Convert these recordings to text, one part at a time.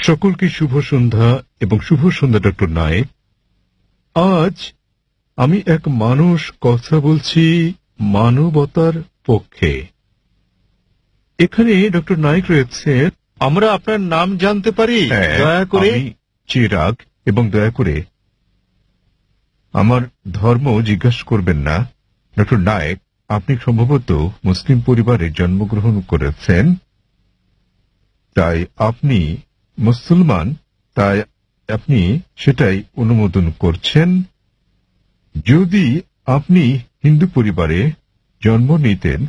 সকলকে শুভ সন্ধ্যা এবং শুভ সন্ধ্যা ডক্টর নায়েক। আজ আমি এক মানুষ কথা বলছি মানবতার পক্ষে। এখানে ডক্টর নায়েক রয়েছে। আমরা আপনার নাম জানতে পারি দয়া করে? আমি চিরাগ, এবং দয়া করে আমার ধর্ম জিজ্ঞাসা করবেন না। ডক্টর নায়েক, আপনি সম্ভবত মুসলিম পরিবারে জন্মগ্রহণ করেছেন, তাই আপনি মুসলমান, তাই আপনি সেটাই অনুমোদন করছেন। যদি আপনি হিন্দু পরিবারে জন্ম নিতেন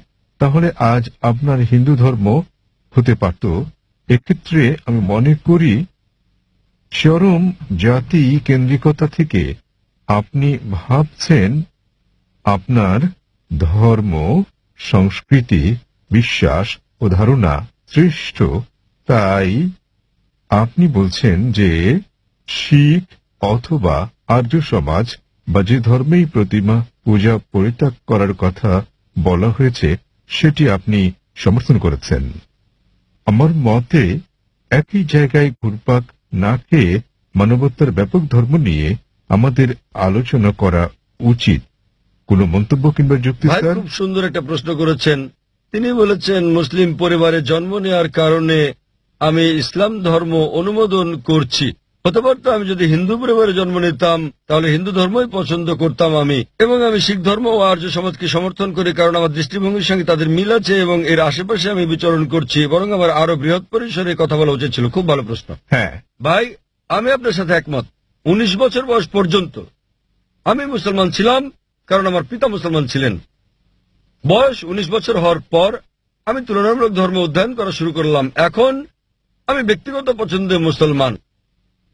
তাহলে আজ আপনার হিন্দু ধর্ম হতে পারত। এক্ষেত্রে আমি মনে করি চরম জাতি কেন্দ্রিকতা থেকে আপনি ভাবছেন আপনার ধর্ম, সংস্কৃতি, বিশ্বাস ও ধারণা শ্রেষ্ঠ, তাই আপনি বলছেন যে শিখ অথবা আর্য সমাজ বা যে ধর্মেই প্রতিমা পূজা পরিত্যাগ করার কথা বলা হয়েছে সেটি আপনি সমর্থন করেছেন। আমার মতে একই জায়গায় ঘুরপাক না খেয়ে মানবতার ব্যাপক ধর্ম নিয়ে আমাদের আলোচনা করা উচিত। কোন মন্তব্য কিংবা যুক্তি? ভাই খুব সুন্দর একটা প্রশ্ন করেছেন। তিনি বলেছেন মুসলিম পরিবারে জন্ম নেওয়ার কারণে আমি ইসলাম ধর্ম অনুমোদন করছি। হতে পারতো আমি যদি হিন্দু পরিবারে জন্ম নিতাম তাহলে হিন্দু ধর্মই পছন্দ করতাম আমি, এবং আমি শিখ ধর্ম ও আর্য সমাজকে সমর্থন করি কারণ আমার দৃষ্টিভঙ্গির সঙ্গে তাদের মিল আছে এবং এর আশেপাশে আমি বিচরণ করছি। বরং আমার আরো বৃহৎ পরিসরে কথা বলা উচিত ছিল। খুব ভালো প্রশ্ন। হ্যাঁ ভাই, আমি আপনার সাথে একমত। 19 বছর বয়স পর্যন্ত আমি মুসলমান ছিলাম কারণ আমার পিতা মুসলমান ছিলেন। বয়স 19 বছর হওয়ার পর আমি তুলনামূলক ধর্ম অধ্যয়ন করা শুরু করলাম। এখন আমি ব্যক্তিগত পছন্দে মুসলমান।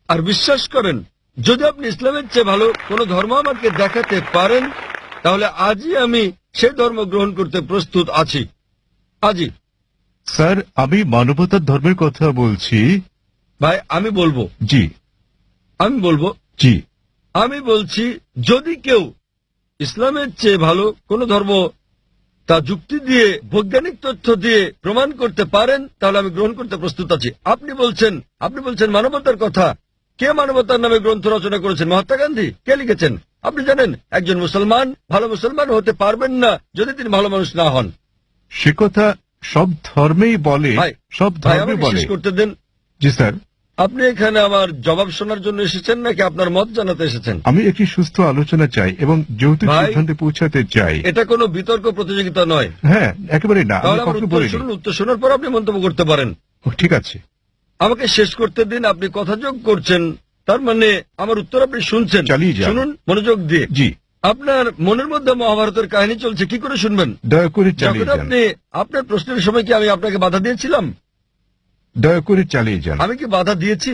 আর বিশ্বাস করেন, যদি আপনি ইসলামের চেয়ে ভালো কোনো ধর্ম আমাকে দেখাতে পারেন তাহলে আজই আমি সেই ধর্ম গ্রহণ করতে প্রস্তুত আছি। আজই। স্যার, আমি মানবতার ধর্মের কথা বলছি। ভাই আমি বলবো জি জি আমি বলছি, যদি কেউ ইসলামের চেয়ে ভালো কোনো ধর্ম তা যুক্তি দিয়ে, বৈজ্ঞানিক তথ্য দিয়ে প্রমাণ করতে পারেন তাহলে আমি গ্রহণ করতে প্রস্তুত আছি। আপনি বলছেন মানবতার কথা। কে মানবতার নামে গ্রন্থ রচনা করেছেন? মহাত্মা গান্ধী। কে লিখেছেন? আপনি জানেন একজন মুসলমান ভালো মুসলমান হতে পারবেন না যদি তিনি ভালো মানুষ না হন। সে কথা সব ধর্মেই বলে, সব ধর্মে বলে। শেষ করতে দেন। জি স্যার। আপনি এখানে আমার জবাব শোনার জন্য এসেছেন নাকি আপনার মত জানাতে এসেছেন? আমি একটি সুস্থ আলোচনা চাই এবং যৌতুক সিদ্ধান্তে পৌঁছাতে চাই। এটা কোনো বিতর্ক প্রতিযোগিতা নয়। হ্যাঁ, একেবারে না। উত্তর শোনার পর আপনি মন্তব্য করতে পারেন। ঠিক আছে, আমাকে শেষ করতে দিন। আপনি কথা যোগ করছেন, তার মানে আমার উত্তর আপনি শুনছেন। শুনুন মনোযোগ দিয়ে। জি। আপনার মনের মধ্যে মহাভারতের কাহিনী চলছে, কি করে শুনবেন? দয়া করে চালিয়ে যান। আপনি আপনার প্রশ্নের সময় কি আমি আপনাকে বাধা দিয়েছিলাম? দয়া করে চালিয়ে যান। আমি কি বাধা দিয়েছি?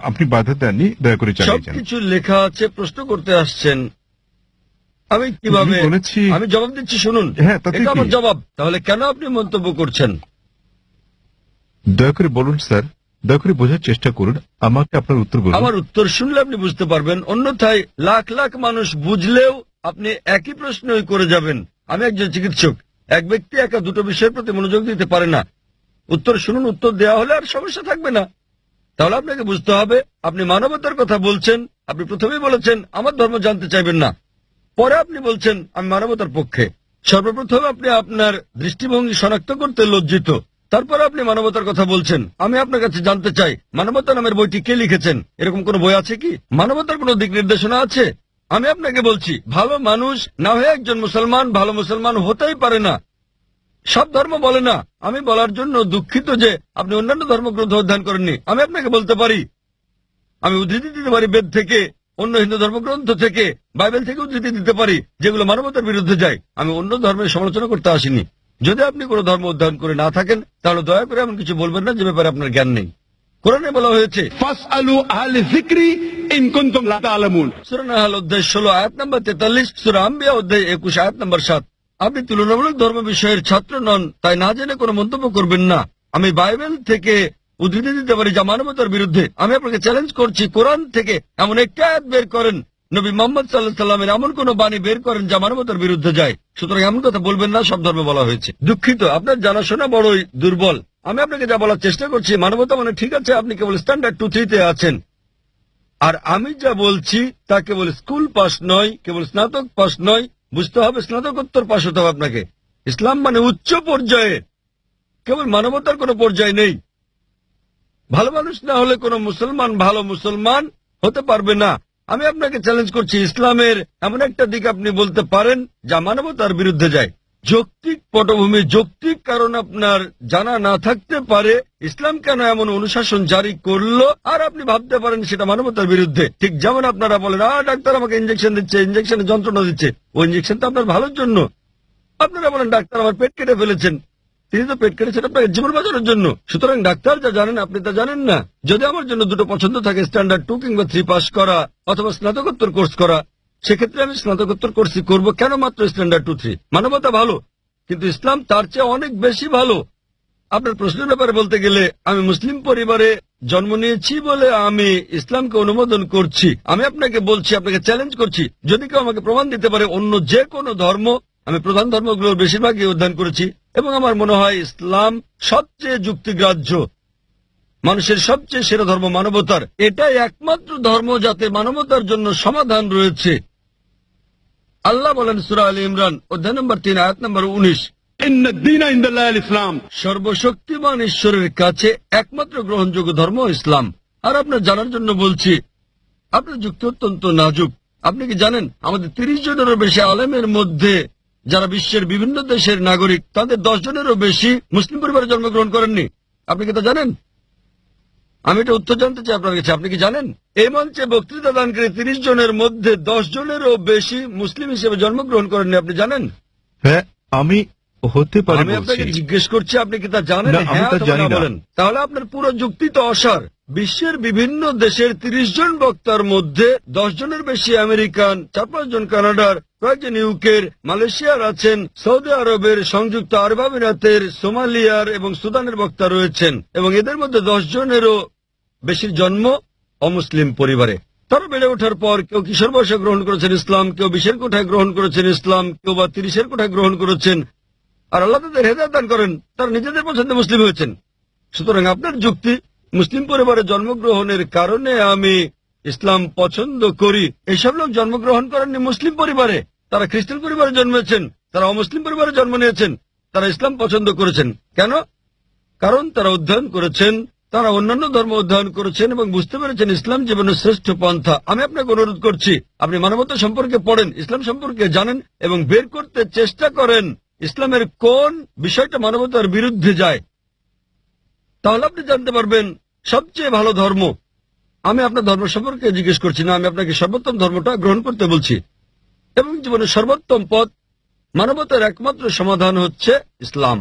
আপনি বাধা দেননি। দয়া করে চালিয়ে যান। সবকিছু লেখা আছে, প্রশ্ন করতে আসছেন, আমি কিভাবে বলেছি? আমি জবাব দিচ্ছি, শুনুন। হ্যাঁ, এটা আমার জবাব। তাহলে কেন আপনি মন্তব্য করছেন? দয়া করে বলুন স্যার, দয়া করে বোঝার চেষ্টা করুন। আমাকে আপনার উত্তর বলুন। আমার উত্তর শুনলে আপনি বুঝতে পারবেন, অন্যথায় লাখ লাখ মানুষ বুঝলেও আপনি একই প্রশ্নই করে যাবেন। আমি একজন চিকিৎসক। এক ব্যক্তি একা দুটো বিষয়ের প্রতি মনোযোগ দিতে পারে না। উত্তর শুনুন, উত্তর দেওয়া হলে আর সমস্যা থাকবে না। তাহলে আপনাকে বুঝতে হবে আপনি মানবতার কথা বলছেন। আপনি প্রথমেই বলেছেন আমার ধর্ম জানতে চাইবেন না, পরে আপনি বলছেন আমি মানবতার পক্ষে। সর্বপ্রথম আপনি আপনার দৃষ্টিভঙ্গি শনাক্ত করতে লজ্জিত, তারপর আপনি মানবতার কথা বলছেন। আমি আপনার কাছে জানতে চাই, মানবতা নামের বইটি কে লিখেছেন? এরকম কোন বই আছে কি? মানবতার কোন দিক নির্দেশনা আছে? আমি আপনাকে বলছি, ভালো মানুষ না হয়ে একজন মুসলমান ভালো মুসলমান হতেই পারে না। সব ধর্ম বলে না। আমি বলার জন্য দুঃখিত যে আপনি অন্যান্য ধর্মগ্রন্থ অধ্যয়ন করেননি। আমি আপনাকে বলতে পারি, আমি উদ্ধৃতি দিতে পারি বেদ থেকে, অন্য হিন্দু ধর্মগ্রন্থ থেকে, বাইবেল থেকে উদ্ধৃতি দিতে পারি যেগুলো মানবতার বিরুদ্ধে যায়। আমি অন্য ধর্মের সমালোচনা করতে আসিনি। যদি আপনি কোনো ধর্ম অধ্যয়ন করে না থাকেন তাহলে দয়া করে এমন কিছু বলবেন না যে ব্যাপারে আপনার জ্ঞান নেই। কোরআনে বলা হয়েছে ফাসআলু আহলা যিকরি ইন কুনতুম লা তা'লামুন। সূরা নাহল অধ্যায় 16 আয়াত নম্বর 43, সূরা আম্বিয়া অধ্যায় 21 আয়াত নম্বর 7। আপনি তুলনামূলক ধর্ম বিষয়ের ছাত্র নন, তাই না জেনে কোনো মন্তব্য করবেন না। আমি বাইবেল থেকে উদ্ধৃতি দিতে পারি যা মানবতার বিরুদ্ধে। আমি আপনাকে চ্যালেঞ্জ করছি, কোরআন থেকে এমন একটা আয়াত বের করেন নবী মোহাম্মদ সাল্লাল্লাহু আলাইহি সাল্লামের এমন কোন বাণী বের করেন যা মানবতার বিরুদ্ধে যায়। সুতরাং এমন কথা বলবেন না সব ধর্মে বলা হয়েছে। দুঃখিত, আপনার জানাশোনা বড়ই দুর্বল। আমি আপনাকে যা বলার চেষ্টা করছি, মানবতা মানে ঠিক আছে, আপনি কেবল স্ট্যান্ডার্ড 2-3 তে আছেন। আর আমি যা বলছি তা কেবল স্কুল পাস নয়, কেবল স্নাতক পাস নয়, বুঝতে হবে স্নাতকোত্তর পাস হতে হবে আপনাকে। ইসলাম মানে উচ্চ পর্যায়ে, কেবল মানবতার কোনো পর্যায় নেই। ভালো মানুষ না হলে কোনো মুসলমান ভালো মুসলমান হতে পারবে না। আমি আপনাকে চ্যালেঞ্জ করছি, ইসলামের এমন একটা দিক আপনি বলতে পারেন যা মানবতার বিরুদ্ধে যায়। যৌক্তিক পটভূমি, যৌক্তিক কারণ আপনার জানা না থাকতে পারে ইসলাম কেন এমন অনুশাসন জারি করলো, আর আপনি ভাবতে পারেন সেটা মানবতার বিরুদ্ধে। ঠিক যেমন আপনারা বলেন, ডাক্তার আমাকে ইঞ্জেকশন দিচ্ছে, ইঞ্জেকশনে যন্ত্রণা দিচ্ছে, ওই ইঞ্জেকশন তো আপনার ভালোর জন্য। আপনারা বলেন ডাক্তার আমার পেট কেটে ফেলেছেন, তিনি তো পেট কেটেছেন আপনাকে জীবন বাঁচানোর জন্য। সুতরাং ডাক্তার যা জানেন আপনি তা জানেন না। যদি আমার জন্য দুটো পছন্দ থাকে, স্ট্যান্ডার্ড 2 কিংবা 3 পাস করা অথবা স্নাতকোত্তর কোর্স করা, সেক্ষেত্রে আমি স্নাতকোত্তর কোর্সই করব। কেন মাত্র স্ট্যান্ডার্ড 2-3? মানবতা ভালো, কিন্তু ইসলাম তার চেয়ে অনেক বেশি ভালো। আপনার প্রশ্নের ব্যাপারে বলতে গেলে, আমি মুসলিম পরিবারে জন্ম নিয়েছি বলে আমি ইসলামকে অনুমোদন করছি। আমি আপনাকে বলছি, আপনাকে চ্যালেঞ্জ করছি, যদি কেউ আমাকে প্রমাণ দিতে পারে অন্য যে কোনো ধর্ম, আমি প্রধান ধর্মগুলোর বেশিরভাগই অধ্যয়ন করেছি এবং আমার মনে হয় ইসলাম সবচেয়ে যুক্তিগ্রাহ্য, মানুষের সবচেয়ে সেরা ধর্ম মানবতার। এটাই একমাত্র ধর্ম যাতে মানবতার জন্য সমাধান রয়েছে। আল্লাহ বলেন সূরা আলে ইমরান অধ্যায় নম্বর 3 আয়াত নম্বর 19, ইসলাম, সর্বশক্তিমান ঈশ্বরের কাছে একমাত্র গ্রহণযোগ্য ধর্ম ইসলাম। আর আপনার জানার জন্য বলছি, আপনার যুক্তি অত্যন্ত নাজুক। আপনি কি জানেন আমাদের 30 জনেরও বেশি আলেমের মধ্যে যারা বিশ্বের বিভিন্ন দেশের নাগরিক, তাদের 10 জনেরও বেশি মুসলিম পরিবারে জন্মগ্রহণ করেননি? আপনি কি তা জানেন? আমি এটা উত্তর জানতে চাই আপনার কাছে, আপনি কি জানেন এই মঞ্চে বক্তৃতা দানকারী 30 জনের মধ্যে 10 জনেরও বেশি মুসলিম হিসেবে জন্মগ্রহণ করেননি? আপনি জানেন? হ্যাঁ, আমি হতে পারে আমি আপনাকে বলছি। জিজ্ঞেস করছি, আপনি কি তা জানেন? না, আমি হ্যাঁ তা অথবা জানি না না। বলেন। তাহলে আপনার পুরো যুক্তি তো অসার। বিশ্বের বিভিন্ন দেশের 30 জন বক্তার মধ্যে 10 জনের বেশি আমেরিকান, 4-5 জন কানাডার, কয়েকজন ইউকের, মালয়েশিয়ার আছেন, সৌদি আরবের, সংযুক্ত আরব আমিরাতের, সোমালিয়ার এবং সুদানের বক্তা রয়েছেন, এবং এদের মধ্যে 10 জনেরও বেশির জন্ম অমুসলিম পরিবারে। তারা বেড়ে ওঠার পর কেউ কিশোর বয়সে গ্রহণ করেছেন ইসলাম, কেউ 20-এর কোঠায় গ্রহণ করেছেন ইসলাম, কেউ বা 30-এর কোঠায় গ্রহণ করেছেন। আর আল্লাহ তাদের হেদায়েত দান করেন, তারা নিজেদের পছন্দে মুসলিম হয়েছেন। সুতরাং আপনার যুক্তি, মুসলিম পরিবারে জন্মগ্রহণের কারণে আমি ইসলাম পছন্দ করি, এসব লোক জন্মগ্রহণ করেননি মুসলিম পরিবারে, তারা খ্রিস্টান পরিবারে জন্মেছেন, তারা অমুসলিম পরিবারে জন্ম নিয়েছেন, তারা ইসলাম পছন্দ করেছেন। কেন? কারণ তারা অধ্যয়ন করেছেন, তারা অন্যান্য ধর্ম অধ্যয়ন করেছেন এবং বুঝতে পেরেছেন ইসলাম জীবনের শ্রেষ্ঠ পন্থা। আমি আপনাকে অনুরোধ করছি, আপনি মানবতা সম্পর্কে পড়েন, ইসলাম সম্পর্কে জানেন এবং বের করতে চেষ্টা করেন ইসলামের কোন বিষয়টা মানবতার বিরুদ্ধে যায়। তাহলে আপনি জানতে পারবেন সবচেয়ে ভালো ধর্ম। আমি আপনার ধর্ম সম্পর্কে জিজ্ঞেস করছি না, আমি আপনাকে সর্বোত্তম ধর্মটা গ্রহণ করতে বলছি। এবং জীবনের সর্বোত্তম পথ, মানবতার একমাত্র সমাধান হচ্ছে ইসলাম।